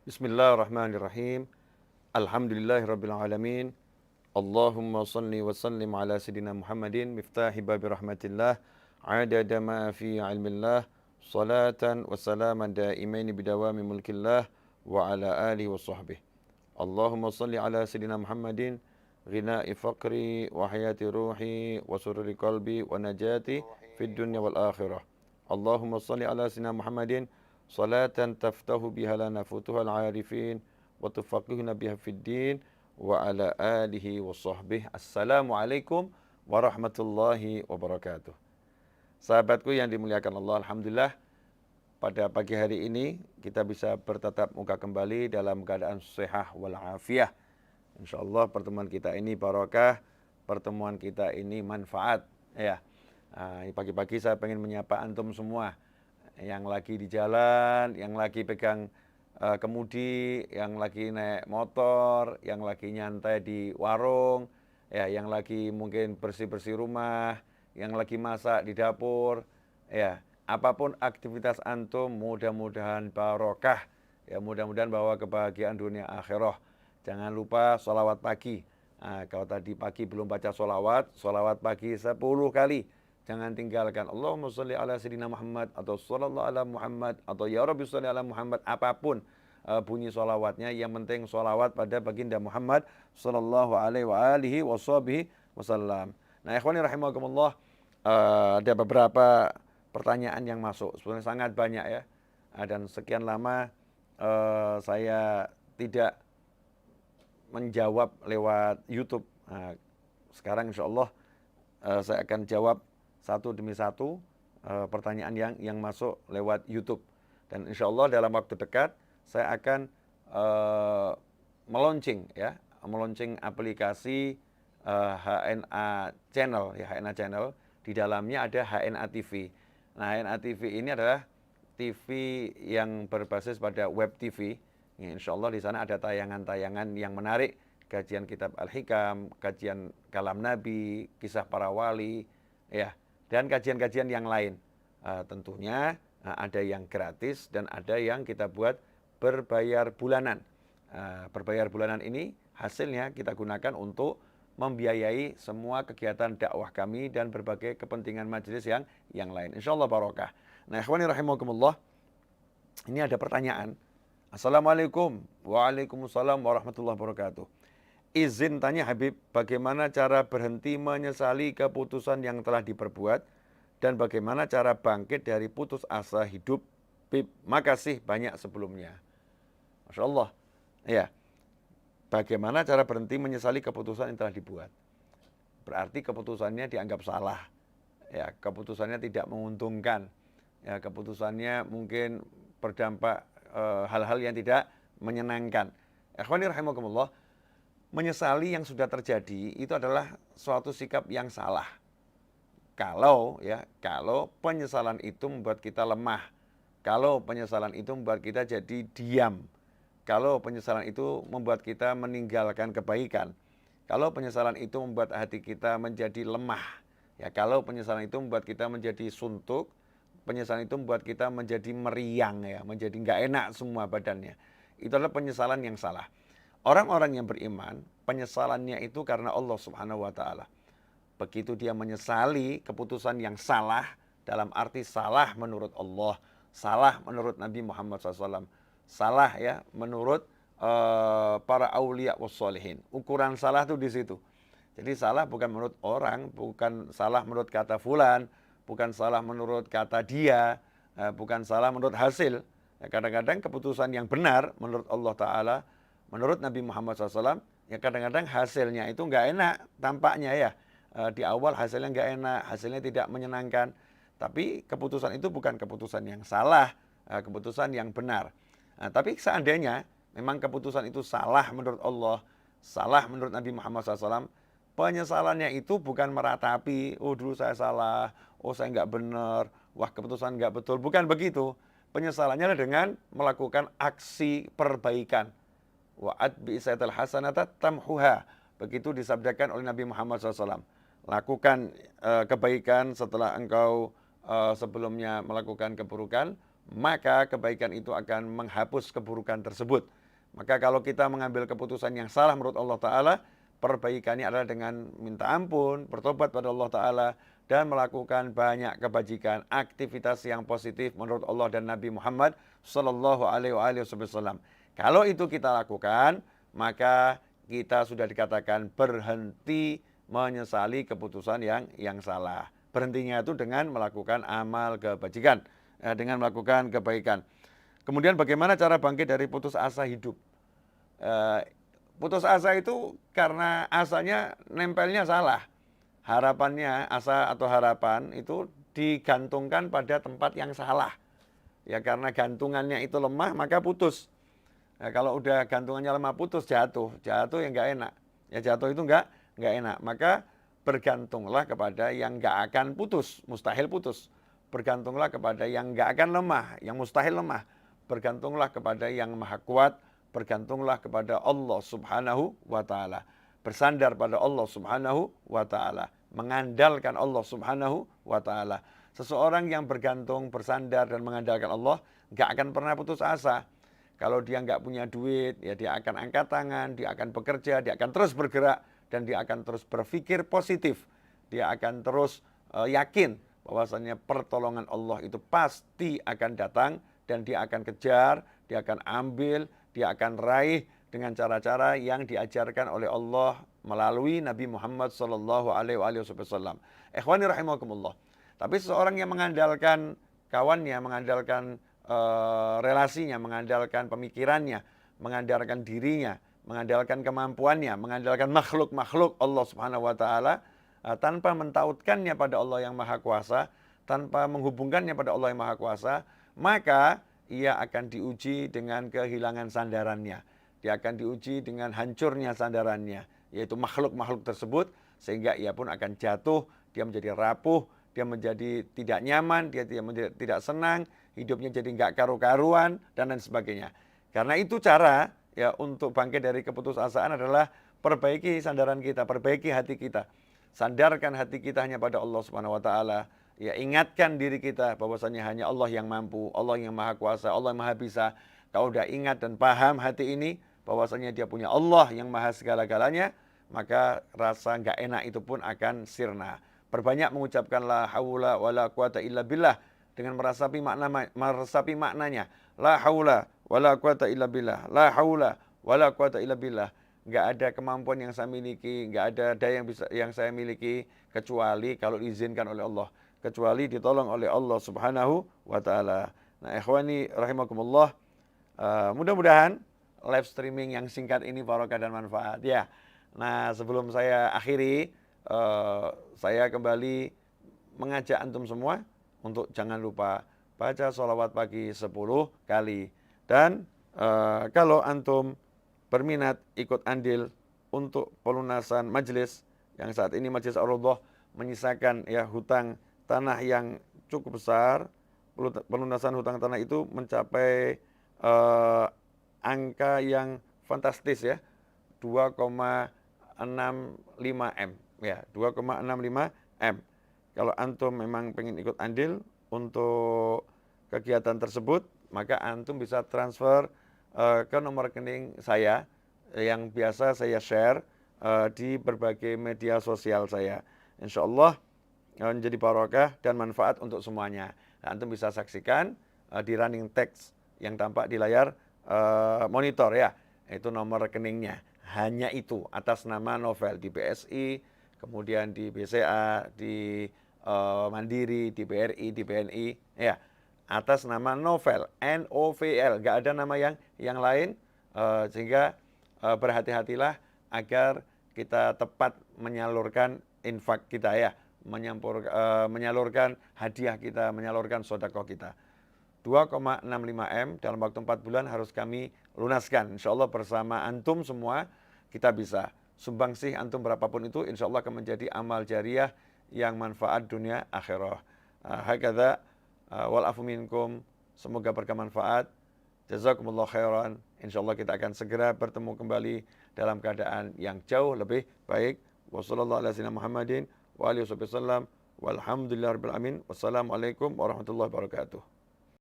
Bismillahirrahmanirrahim. Alhamdulillahirabbil alamin. Allahumma salli wa sallim ala sayidina Muhammadin miftahi babi rahmatillah adada ma fi ilmillah salatan wa salaman daimaini bidawami mulkillah wa ala alihi wa sahbihi. Allahumma salli ala sayidina Muhammadin ghina'i faqri wa hayati ruhi wa sururi qalbi wa najati fid dunya wal akhirah. Allahumma salli ala sayidina Muhammadin salatan taftahu biha lana futuhal arifin wa tufaqihuna biha fid din wa ala alihi wa sahbihi. Assalamualaikum warahmatullahi wabarakatuh. Sahabatku yang dimuliakan Allah, alhamdulillah pada pagi hari ini kita bisa bertatap muka kembali dalam keadaan sehat walafiat. Insyaallah pertemuan kita ini barokah, pertemuan kita ini manfaat ya. Pagi-pagi saya pengen menyapa antum semua yang lagi di jalan, yang lagi pegang kemudi, yang lagi naik motor, yang lagi nyantai di warung, ya, yang lagi mungkin bersih-bersih rumah, yang lagi masak di dapur, ya, apapun aktivitas antum mudah-mudahan barokah, ya, mudah-mudahan bawa kebahagiaan dunia akhirah. Jangan lupa sholawat pagi. Kalau tadi pagi belum baca sholawat, sholawat pagi 10 kali. Jangan tinggalkan Allahumma sholli ala sayyidina Muhammad atau sallallahu ala Muhammad atau ya Rabbi sholli ala Muhammad, apapun bunyi sholawatnya, yang penting sholawat pada baginda Muhammad sallallahu alaihi wa alihi wasallam. Nah, ikhwani rahimakumullah, ada beberapa pertanyaan yang masuk, sebenarnya sangat banyak ya, dan sekian lama saya tidak menjawab lewat YouTube. Sekarang insya Allah saya akan jawab satu demi satu pertanyaan yang masuk lewat YouTube. Dan insya Allah dalam waktu dekat saya akan meluncing aplikasi HNA Channel, ya, HNA Channel. Di dalamnya ada HNA TV. Nah, HNA TV ini adalah TV yang berbasis pada web TV. Ya, insya Allah di sana ada tayangan-tayangan yang menarik, kajian kitab Al-Hikam, kajian kalam Nabi, kisah para wali, ya, dan kajian-kajian yang lain. Tentunya ada yang gratis dan ada yang kita buat berbayar bulanan. Berbayar bulanan ini hasilnya kita gunakan untuk membiayai semua kegiatan dakwah kami dan berbagai kepentingan majelis yang lain. Insya Allah barokah. Nah, ikhwani rahimakumullah, ini ada pertanyaan. Assalamualaikum. Waalaikumsalam warahmatullahi wabarakatuh. Izin tanya Habib, bagaimana cara berhenti menyesali keputusan yang telah diperbuat dan bagaimana cara bangkit dari putus asa hidup? Bib, makasih banyak sebelumnya. Masya Allah. Ya, bagaimana cara berhenti menyesali keputusan yang telah dibuat? Berarti keputusannya dianggap salah. Ya, keputusannya tidak menguntungkan. Ya, keputusannya mungkin berdampak hal-hal yang tidak menyenangkan. Ikhwani rahimakumullah, menyesali yang sudah terjadi itu adalah suatu sikap yang salah. Kalau penyesalan itu membuat kita lemah, kalau penyesalan itu membuat kita jadi diam, kalau penyesalan itu membuat kita meninggalkan kebaikan, kalau penyesalan itu membuat hati kita menjadi lemah, ya, kalau penyesalan itu membuat kita menjadi suntuk, penyesalan itu membuat kita menjadi meriang, ya, menjadi nggak enak semua badannya. Itu adalah penyesalan yang salah. Orang-orang yang beriman, penyesalannya itu karena Allah Subhanahu wa Ta'ala. Begitu dia menyesali keputusan yang salah, dalam arti salah menurut Allah, salah menurut Nabi Muhammad SAW, salah, ya, menurut para aulia wassolihin. Ukuran salah itu di situ. Jadi salah bukan menurut orang, bukan salah menurut kata fulan, bukan salah menurut kata dia, bukan salah menurut hasil. Kadang-kadang keputusan yang benar menurut Allah Ta'ala, menurut Nabi Muhammad SAW, ya kadang-kadang hasilnya itu nggak enak tampaknya, ya. Di awal hasilnya nggak enak, hasilnya tidak menyenangkan. Tapi keputusan itu bukan keputusan yang salah, keputusan yang benar. Tapi seandainya memang keputusan itu salah menurut Allah, salah menurut Nabi Muhammad SAW, penyesalannya itu bukan meratapi, oh dulu saya salah, oh saya nggak benar, wah keputusan nggak betul. Bukan begitu. Penyesalannya dengan melakukan aksi perbaikan. Wa'ad bi'isaital hasanata tamhuha. Begitu disabdakan oleh Nabi Muhammad SAW. Lakukan kebaikan setelah engkau sebelumnya melakukan keburukan. maka kebaikan itu akan menghapus keburukan tersebut. Maka kalau kita mengambil keputusan yang salah menurut Allah Ta'ala, perbaikannya adalah dengan minta ampun, bertobat pada Allah Ta'ala, dan melakukan banyak kebajikan, aktivitas yang positif menurut Allah dan Nabi Muhammad Sallallahu Alaihi Wasallam. Kalau itu kita lakukan, maka kita sudah dikatakan berhenti menyesali keputusan yang salah. Berhentinya itu dengan melakukan amal kebajikan, dengan melakukan kebaikan. Kemudian bagaimana cara bangkit dari putus asa hidup? Putus asa itu karena asanya nempelnya salah. Harapannya, asa atau harapan itu digantungkan pada tempat yang salah. Ya karena gantungannya itu lemah maka putus. Nah, kalau udah gantungannya lemah putus jatuh yang nggak enak. Ya jatuh itu nggak enak. Maka bergantunglah kepada yang nggak akan putus, mustahil putus. Bergantunglah kepada yang nggak akan lemah, yang mustahil lemah. Bergantunglah kepada yang maha kuat, bergantunglah kepada Allah Subhanahu wa Ta'ala. Bersandar pada Allah Subhanahu wa Ta'ala, mengandalkan Allah Subhanahu wa Ta'ala. Seseorang yang bergantung, bersandar dan mengandalkan Allah nggak akan pernah putus asa. Kalau dia nggak punya duit, ya dia akan angkat tangan, dia akan bekerja, dia akan terus bergerak, dan dia akan terus berpikir positif. Dia akan terus yakin bahwasanya pertolongan Allah itu pasti akan datang, dan dia akan kejar, dia akan ambil, dia akan raih dengan cara-cara yang diajarkan oleh Allah melalui Nabi Muhammad Sallallahu Alaihi Wasallam. Ikhwani rahimakumullah. Tapi seseorang yang mengandalkan kawannya, mengandalkan relasinya, mengandalkan pemikirannya, mengandalkan dirinya, mengandalkan kemampuannya, mengandalkan makhluk-makhluk Allah Subhanahu wa Ta'ala, tanpa mentautkannya pada Allah yang Maha Kuasa, tanpa menghubungkannya pada Allah yang Maha Kuasa, maka ia akan diuji dengan kehilangan sandarannya. Dia akan diuji dengan hancurnya sandarannya, yaitu makhluk-makhluk tersebut, sehingga ia pun akan jatuh, dia menjadi rapuh, dia menjadi tidak nyaman, dia tidak senang, hidupnya jadi nggak karu-karuan, dan lain sebagainya. Karena itu cara ya untuk bangkit dari keputusasaan adalah perbaiki sandaran kita, perbaiki hati kita. Sandarkan hati kita hanya pada Allah Subhanahu wa Ta'ala. Ya, ingatkan diri kita bahwasanya hanya Allah yang mampu, Allah yang Maha Kuasa, Allah yang Maha Bisa. Kalau udah ingat dan paham hati ini bahwasanya dia punya Allah yang Maha segala-galanya, maka rasa nggak enak itu pun akan sirna. Perbanyak mengucapkan la haula wala quwata illa billah dengan meresapi maknanya. La haula wala quwata illa billah. La haula wala quwata illa billah. Nggak ada kemampuan yang saya miliki, nggak ada daya yang saya miliki kecuali kalau diizinkan oleh Allah, kecuali ditolong oleh Allah Subhanahu wa Ta'ala. Nah, ikhwani rahimakumullah, mudah-mudahan live streaming yang singkat ini barokah dan manfaat ya. Nah, sebelum saya akhiri, saya kembali mengajak antum semua untuk jangan lupa baca sholawat pagi 10 kali. Dan kalau antum berminat ikut andil untuk pelunasan majelis yang saat ini Majelis Ar-Raudhah menyisakan ya hutang tanah yang cukup besar. Pelunasan hutang tanah itu mencapai angka yang fantastis ya, 2,65 M ya, 2,65 M. Kalau antum memang pengen ikut andil untuk kegiatan tersebut, maka antum bisa transfer ke nomor rekening saya yang biasa saya share di berbagai media sosial saya. Insya Allah menjadi barokah dan manfaat untuk semuanya. Nah, antum bisa saksikan di running text yang tampak di layar monitor ya, itu nomor rekeningnya. Hanya itu atas nama Novel di BSI, kemudian di BCA, di Mandiri, di BRI, di BNI ya. Atas nama Novel, N-O-V-L, nggak ada nama yang lain, sehingga berhati-hatilah agar kita tepat menyalurkan infak kita ya, menyalurkan hadiah kita, menyalurkan sedekah kita. 2,65 M dalam waktu 4 bulan harus kami lunaskan. Insya Allah bersama antum semua kita bisa. Sumbangsih antum berapapun itu insya Allah akan menjadi amal jariah yang manfaat dunia akhirah. Hakadha wal afu minkum, semoga bermanfaat. Jazakumullah khairan. Insyaallah kita akan segera bertemu kembali dalam keadaan yang jauh lebih baik. Wassalamualaikum warahmatullahi wabarakatuh.